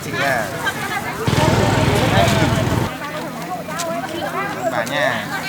chị à. Bà nha.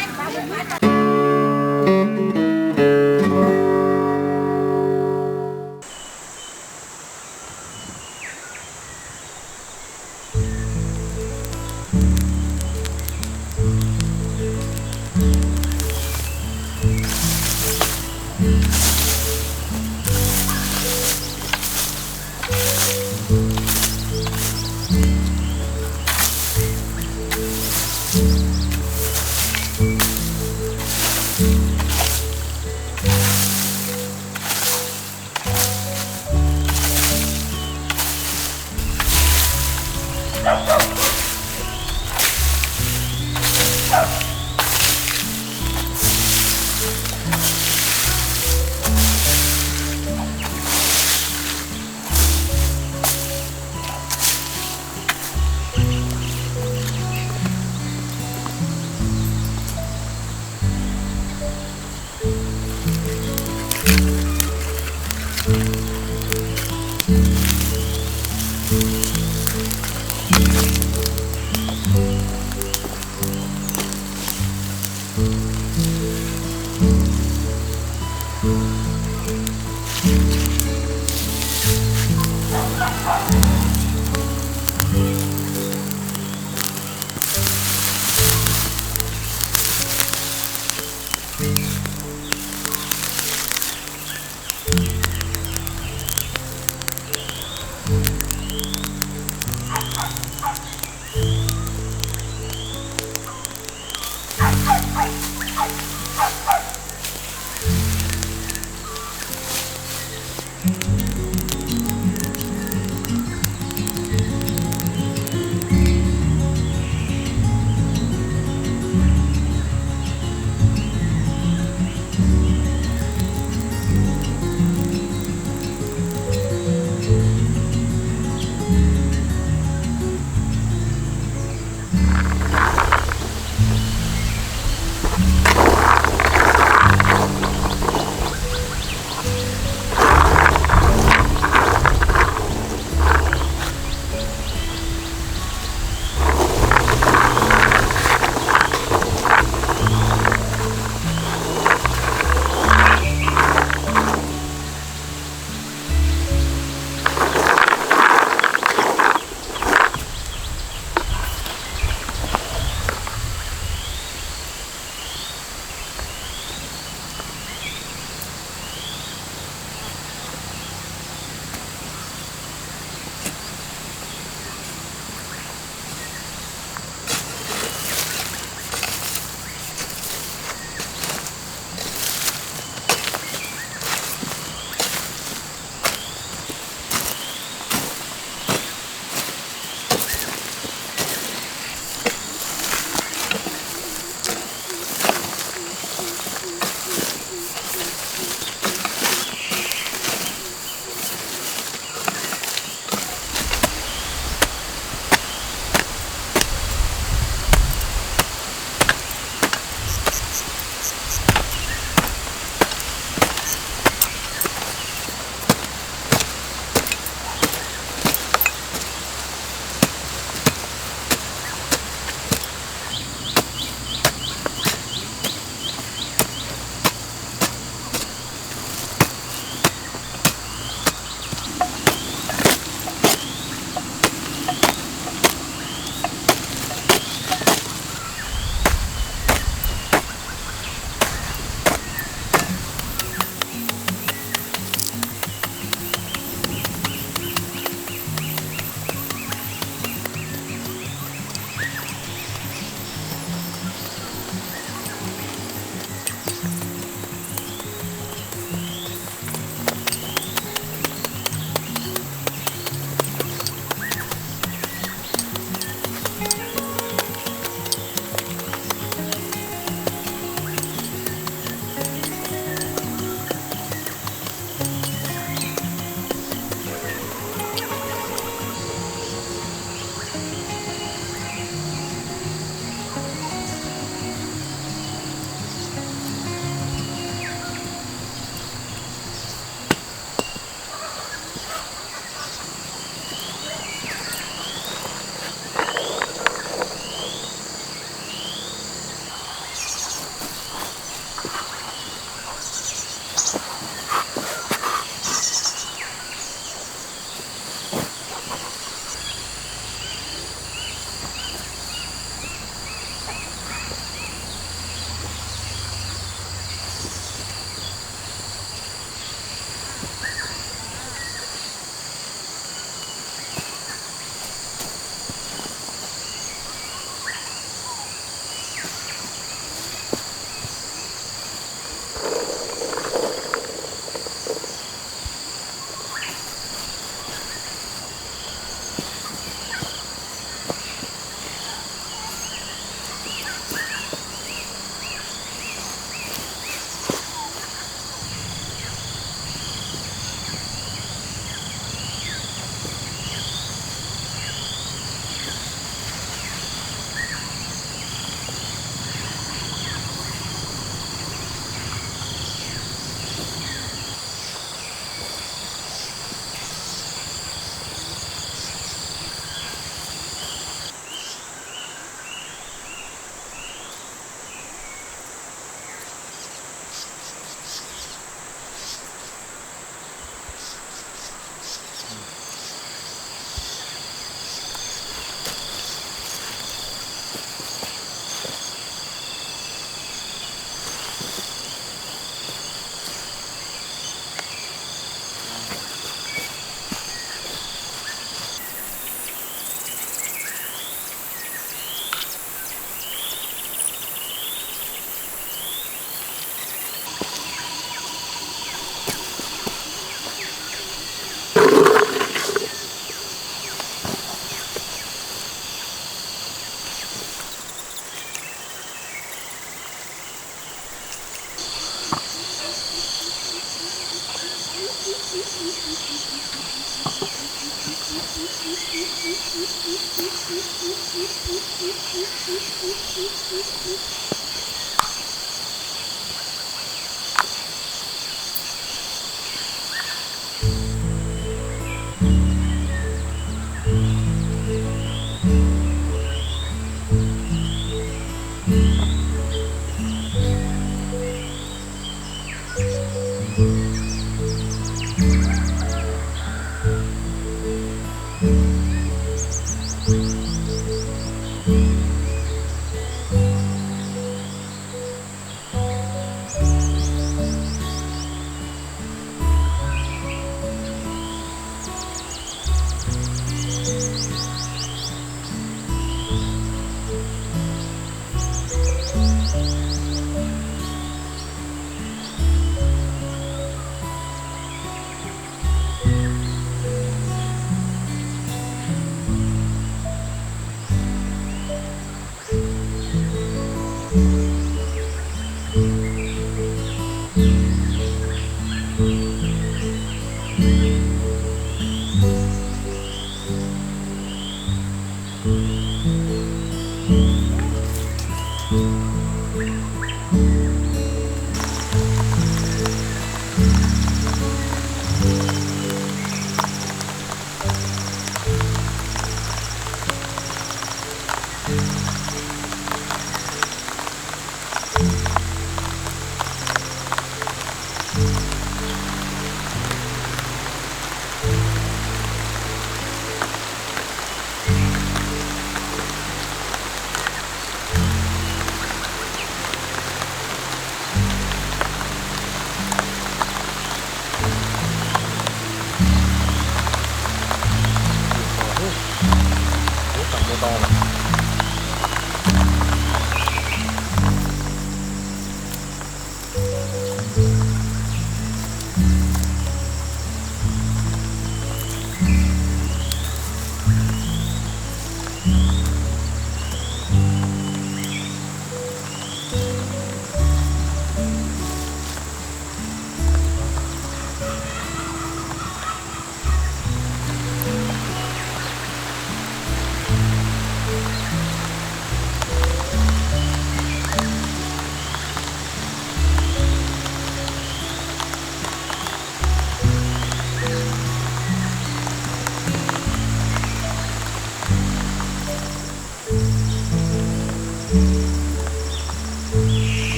อ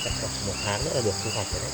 chắc khoảng 1 tháng nữa là được thu hoạch rồi đấy.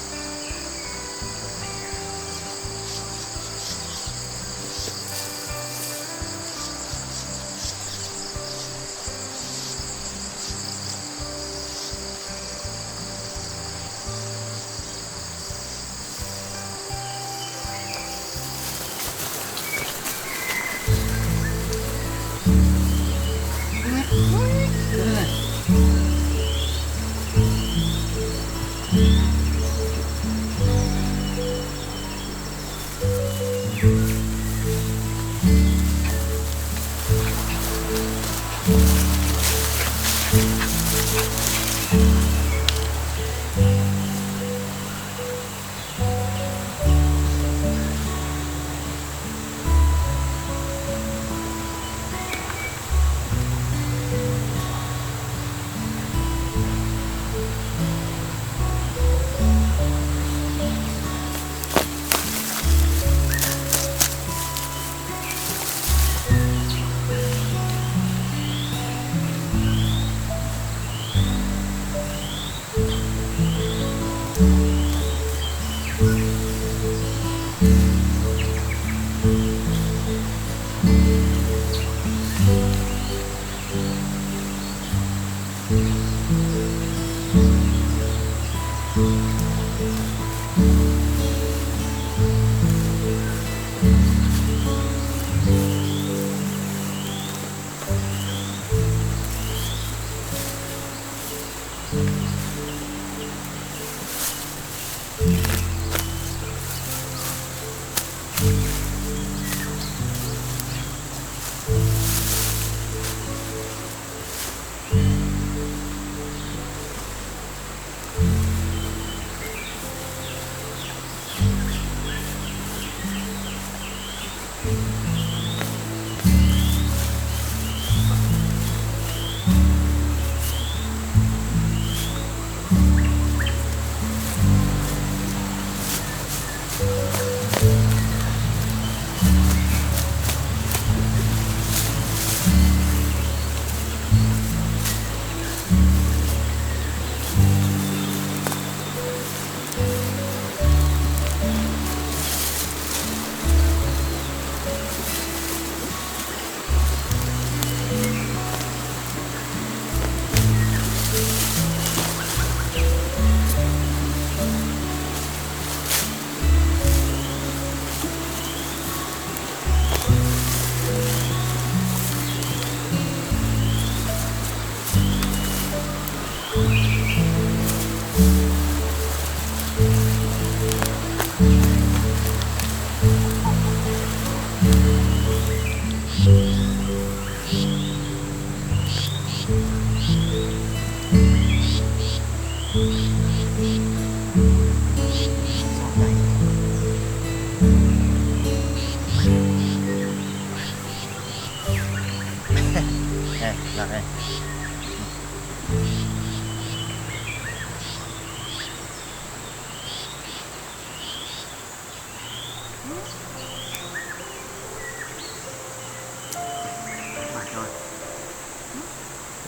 Này.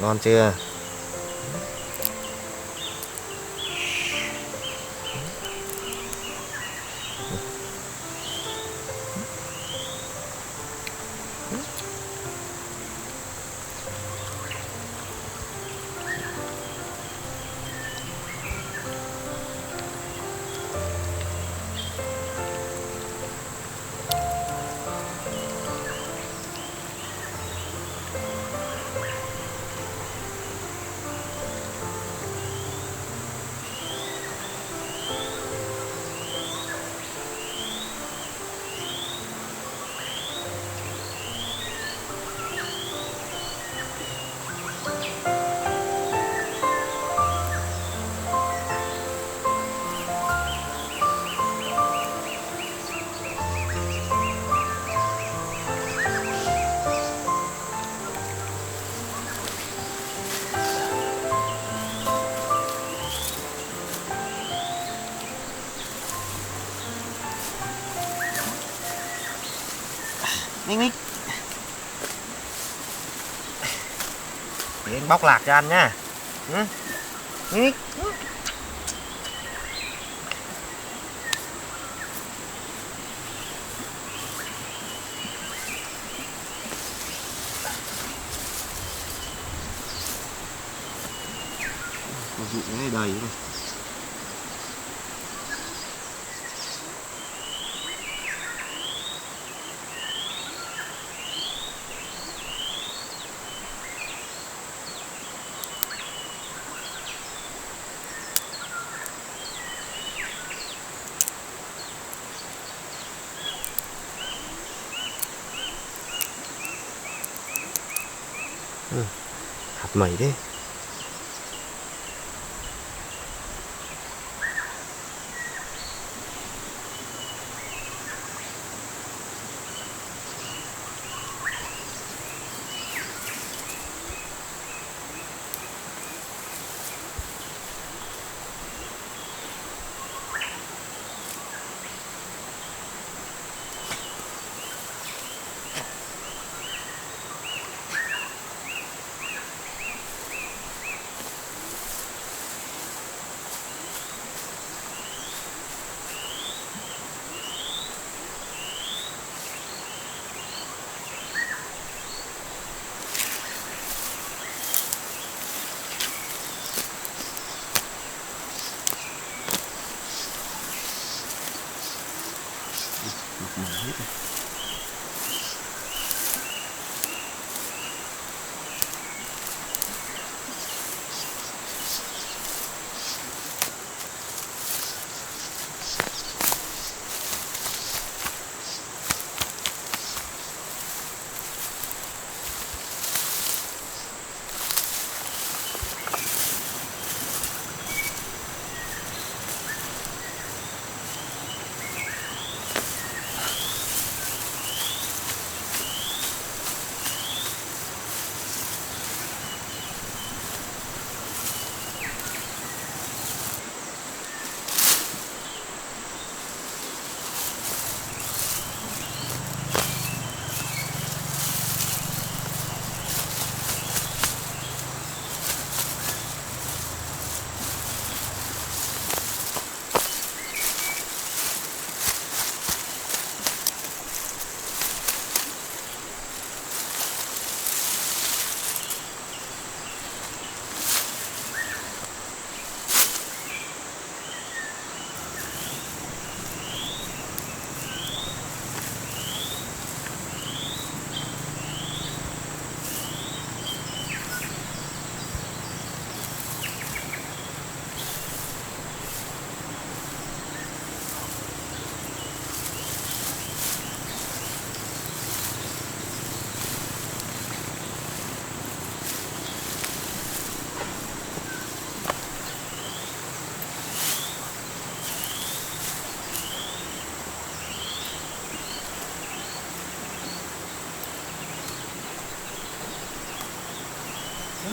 Ngon chưa? Mích để anh bóc lạc cho ăn nhá. Mích Dụng cái này đầy này. Hạt mẩy đấy.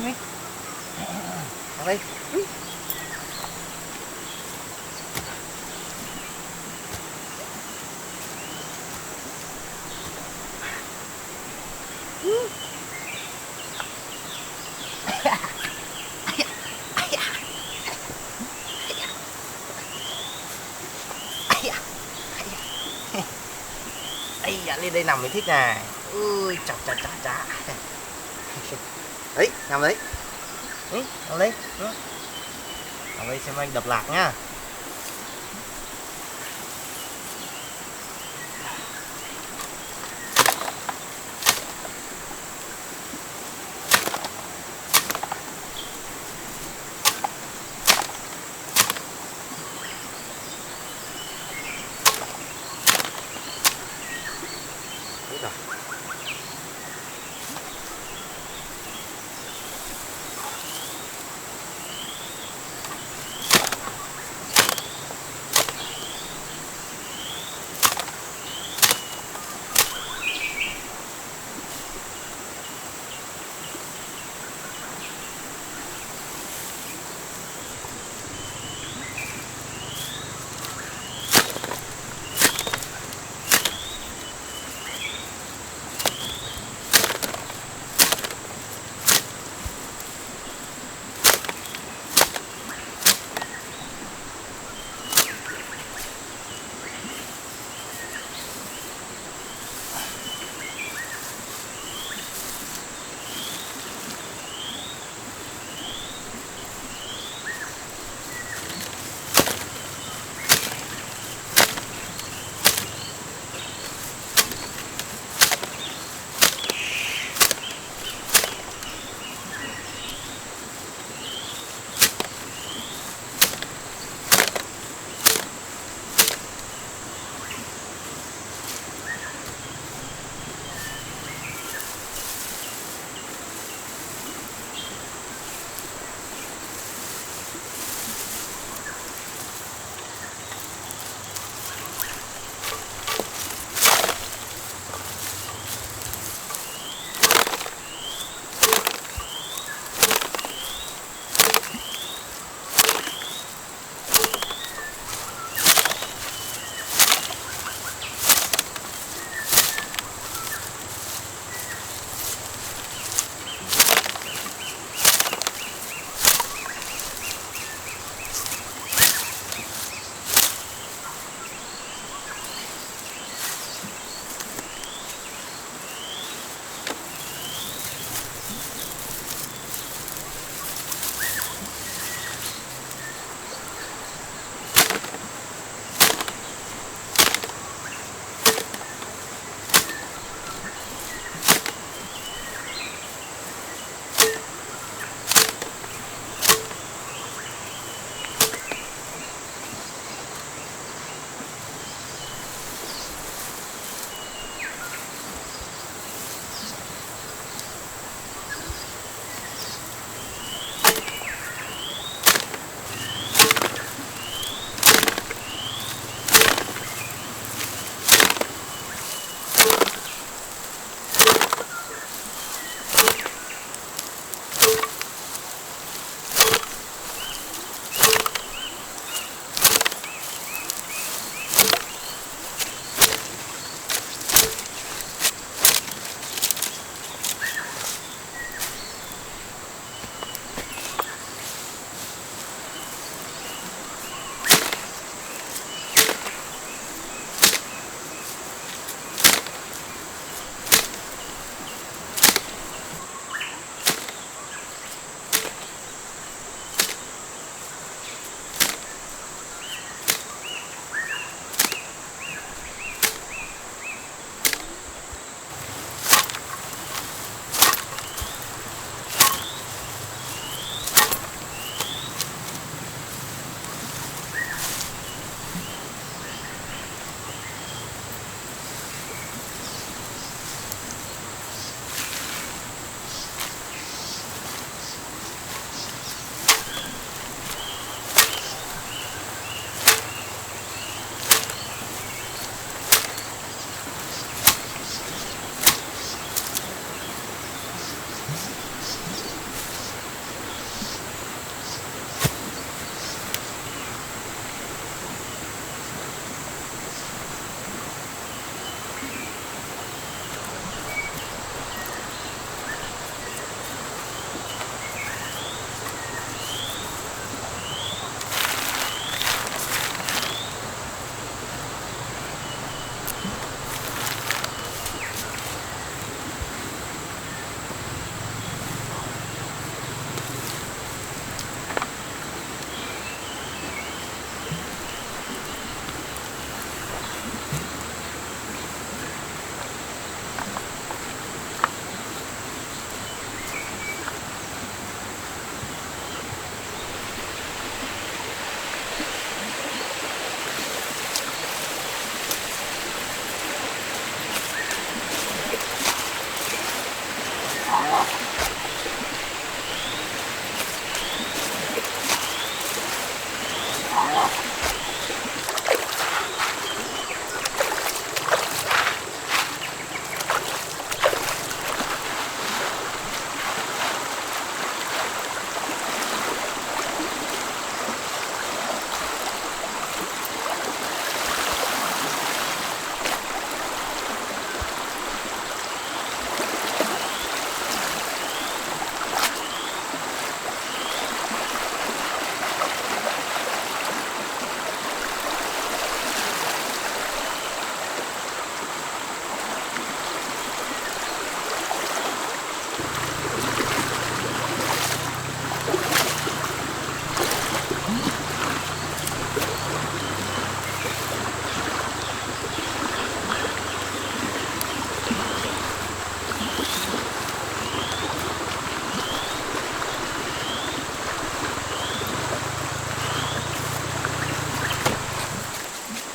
Hết rồi. Đi. Vào đây. Ây da, lên đây nằm mới thích này. Ui, chà chà chà chà. Đấy, nằm đấy. Đấy, nằm đấy. Nằm đây xem anh đập lạc nhá. Đấy rồi.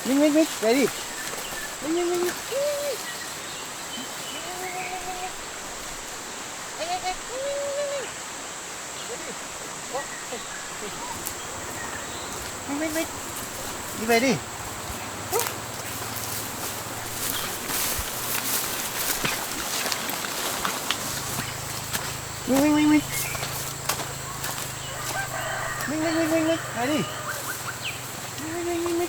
Minh, về đi. Minh. Minh, đi về đi. Minh, về đi. Minh.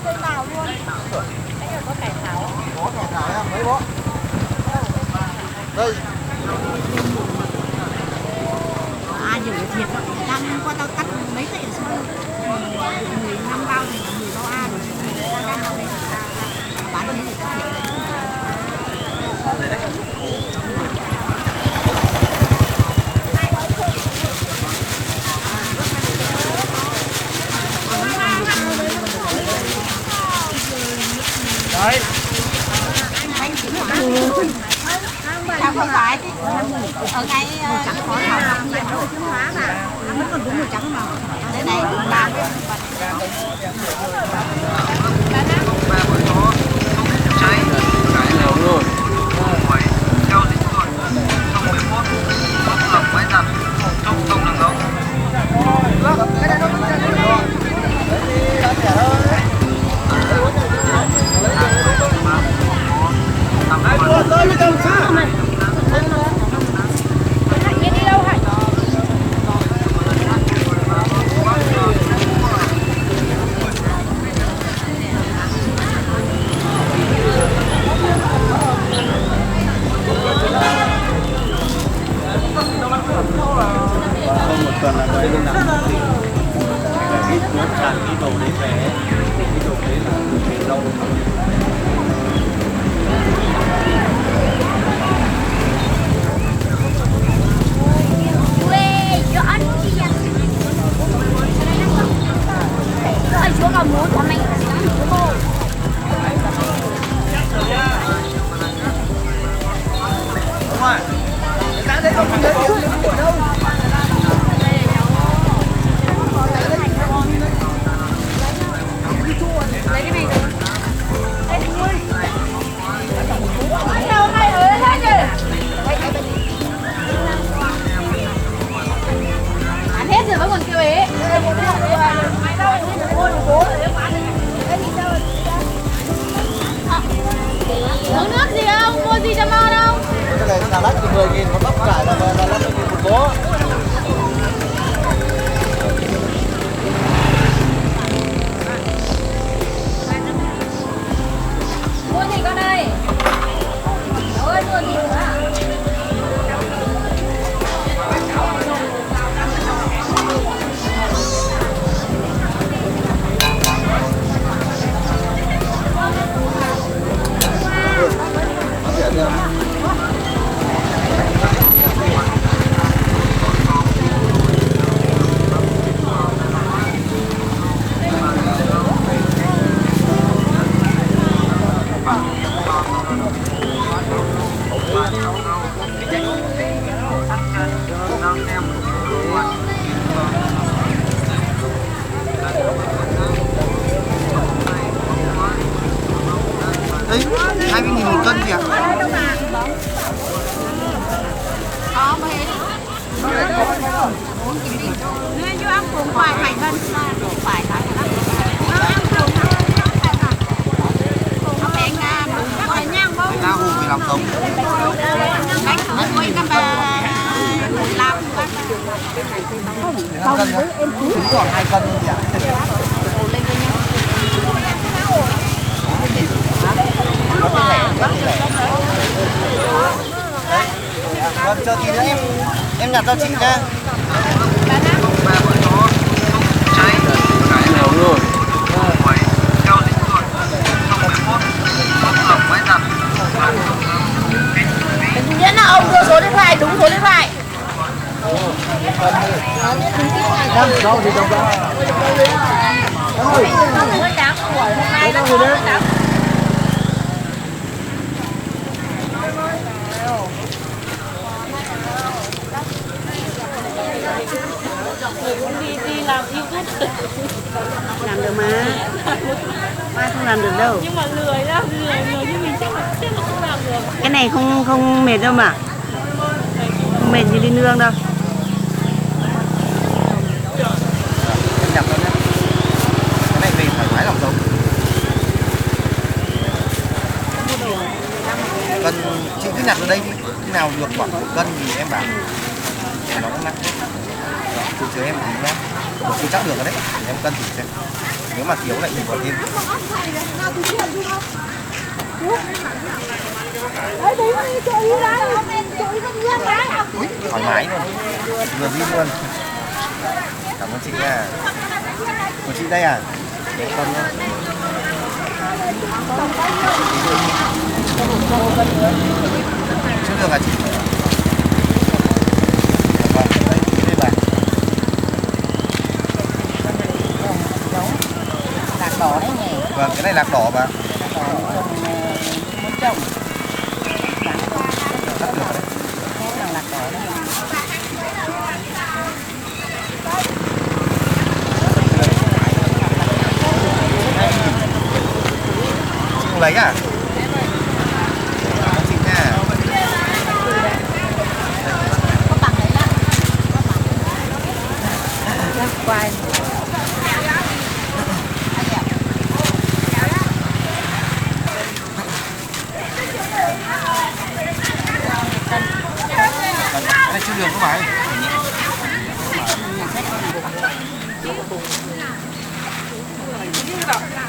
Cây màu luôn. Đấy là có cải thảo. Có cải thảo em mấy bó. Đây. À nhiều cái thiệt rồi. Đang qua tao cắt mấy cây sao? 15 bao này, 10 bao A rồi. Đang ở đây bán thế thì có thiệt. Đấy. Sao không phải ở ngay chẳng có thảo làm gì đâu chứ hóa mà nó còn đúng màu trắng mà đây này cũng làm cháy cái lều rồi phải theo đến rồi trong 11 nó lọc máy giặt trong đường ống Không một tuần là tôi đi làm cái nước tràn cái đồ đấy về cái đồ đấy là về lâu. Chúa có muốn của mình Đúng rồi. Cái đấy không nhớ của đâu. lấy cái này rồi. Đâu này ở hết rồi. Ăn hết rồi vẫn còn kêu ế. Mày đâu? Bố gì ạ? Có mấy nên như ăn cùng phải phải gần phải nói là ăn cùng nó bé nga gọi nhang bông Nga hù vì làm sống. bánh ở quê các bà làm Cân nữa. Trứng còn 2 cân thôi chị ạ. Vâng, chờ tí nữa em nhặt cho chị nha. Nhất là ông đưa số điện thoại đúng số điện thoại. Đâu thì đâu đó. Đi làm YouTube làm được mà ba không làm được đâu, nhưng mà lười lắm, lười như mình chắc là không làm được. Cái này không mệt đâu mà, không mệt như đi nương đâu. Em nhặt cho nhé. Cái này về thoải mái làm giống. Cân chị cứ nhặt ở đây đi, khi nào được khoảng 1 cân thì em bảo nó cũng nặng. Chị chờ em tí nhá, chị chắc được rồi đấy, để em cân thử xem. Nếu mà thiếu lại mình còn thêm. Ui, thoải mái luôn, vừa đi luôn. Cảm ơn chị nha. Của chị đây à? Để cân nhá. Chưa được à chị? Vâng, đây bà. Lạc đỏ đấy nhỉ? Vâng, cái này lạc đỏ mà. Muốn trồng. Chắc được đấy. Lạc đỏ đấy. Chị không lấy à? Cảm ơn chị nha. Có bằng đấy đó. Quay. Cái này chưa đường không phải.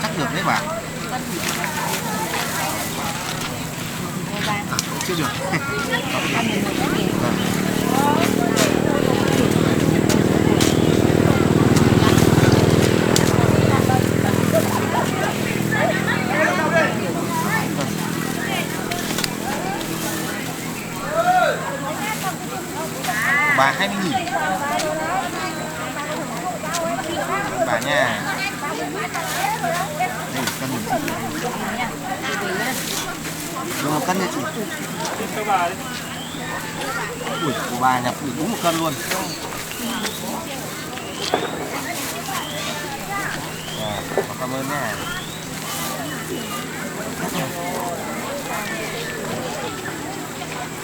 Chắc được đấy bà. À, chưa được. Bà 20.000. Bà nha. Đây, cân mình chị. Được 1 cân nha chị. Ui, của bà nhập được đúng 1 cân luôn. Cảm ơn nha.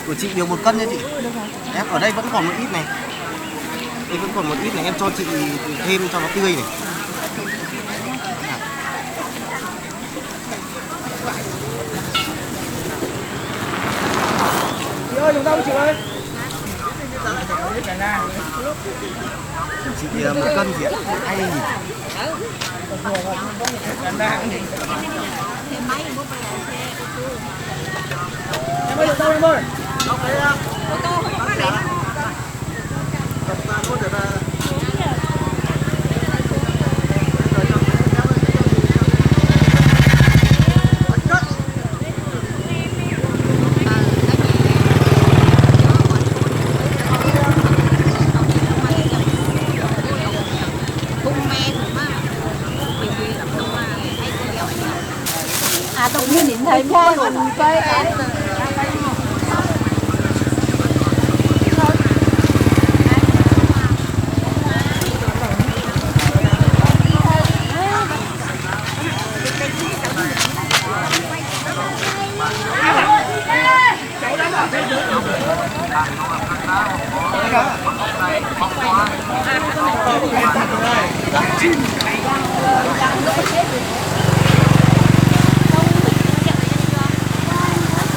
Của chị được 1 cân nha chị. Em ở đây vẫn còn một ít này. Đây vẫn còn một ít này, em cho chị thêm cho nó tươi này. Chị ơi, chúng ta chị ơi. Chị 1 cân chị ạ. 20.000. Em ơi, đâu em ơi? À, tự nhiên đến thấy con của mình cây cái Đó.